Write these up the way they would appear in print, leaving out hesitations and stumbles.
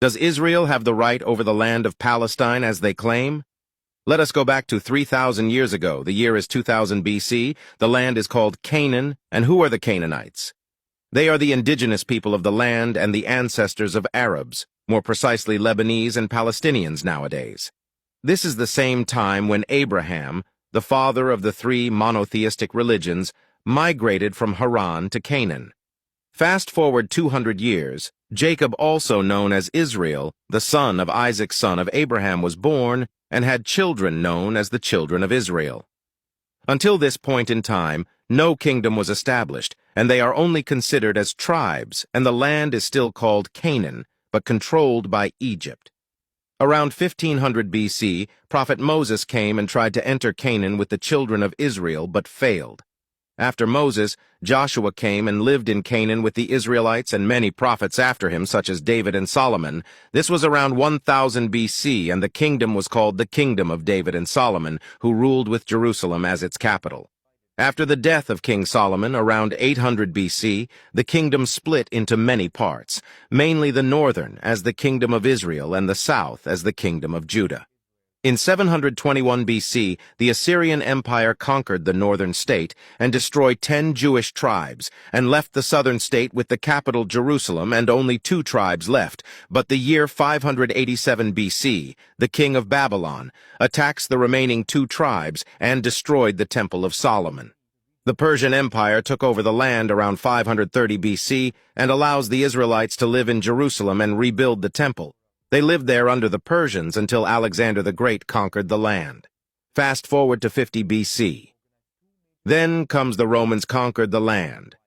Does Israel have the right over the land of Palestine as they claim? Let us go back to 3,000 years ago. The year is 2000 BC. The land is called Canaan. And who are the Canaanites? They are the indigenous people of the land and the ancestors of Arabs, more precisely Lebanese and Palestinians nowadays. This is the same time when Abraham, the father of the three monotheistic religions, migrated from Haran to Canaan. Fast forward 200 years, Jacob, also known as Israel, the son of Isaac son of Abraham, was born and had children known as the children of Israel. Until this point in time, no kingdom was established, and they are only considered as tribes, and the land is still called Canaan, but controlled by Egypt. Around 1500 BC, Prophet Moses came and tried to enter Canaan with the children of Israel, but failed. After Moses, Joshua came and lived in Canaan with the Israelites and many prophets after him, such as David and Solomon. This was around 1000 BC, and the kingdom was called the Kingdom of David and Solomon, who ruled with Jerusalem as its capital. After the death of King Solomon, around 800 BC, the kingdom split into many parts, mainly the northern as the Kingdom of Israel and the south as the Kingdom of Judah. In 721 BC, the Assyrian Empire conquered the northern state and destroyed 10 Jewish tribes, and left the southern state with the capital Jerusalem and only 2 tribes left. But the year 587 BC, the king of Babylon attacks the remaining 2 tribes and destroyed the Temple of Solomon. The Persian Empire took over the land around 530 BC and allows the Israelites to live in Jerusalem and rebuild the temple. They lived there under the Persians until Alexander the Great conquered the land. Fast forward to 50 BC. Then comes the Romans conquered the land.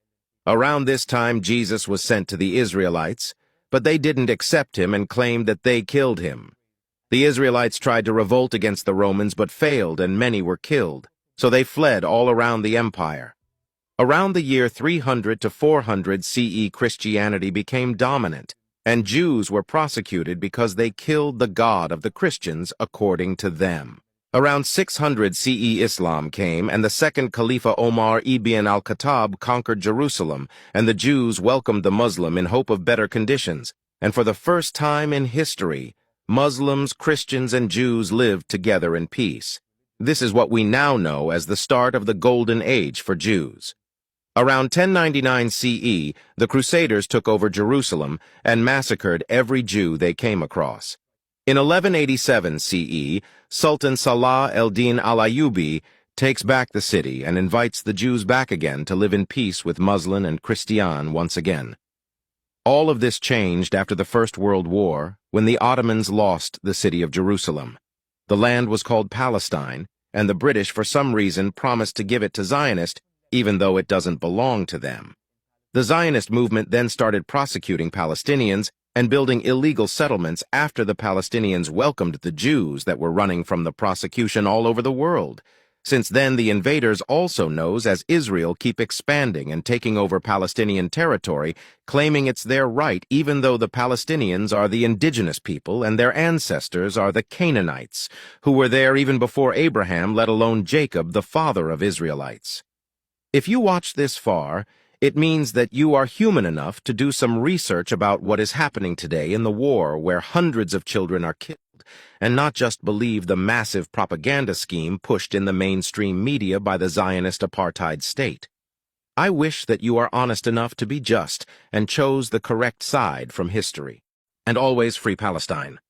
Around this time Jesus was sent to the Israelites, but they didn't accept him and claimed that they killed him. The Israelites tried to revolt against the Romans but failed, and many were killed, so they fled all around the empire. Around the year 300 to 400 CE, Christianity became dominant, and Jews were prosecuted because they killed the God of the Christians according to them. Around 600 CE, Islam came, and the second Caliph Omar ibn al-Khattab conquered Jerusalem, and the Jews welcomed the Muslim in hope of better conditions. And for the first time in history, Muslims, Christians, and Jews lived together in peace. This is what we now know as the start of the Golden Age for Jews. Around 1099 CE, the Crusaders took over Jerusalem and massacred every Jew they came across. In 1187 CE, Sultan Salah el-Din al-Ayyubi takes back the city and invites the Jews back again to live in peace with Muslim and Christian once again. All of this changed after the First World War, when the Ottomans lost the city of Jerusalem. The land was called Palestine, and the British for some reason promised to give it to Zionists, even though it doesn't belong to them. The Zionist movement then started prosecuting Palestinians and building illegal settlements after the Palestinians welcomed the Jews that were running from the prosecution all over the world. Since then, the invaders, also known as Israel, keep expanding and taking over Palestinian territory, claiming it's their right, even though the Palestinians are the indigenous people and their ancestors are the Canaanites, who were there even before Abraham, let alone Jacob, the father of Israelites. If you watch this far, it means that you are human enough to do some research about what is happening today in the war, where hundreds of children are killed, and not just believe the massive propaganda scheme pushed in the mainstream media by the Zionist apartheid state. I wish that you are honest enough to be just and chose the correct side from history. And always free Palestine.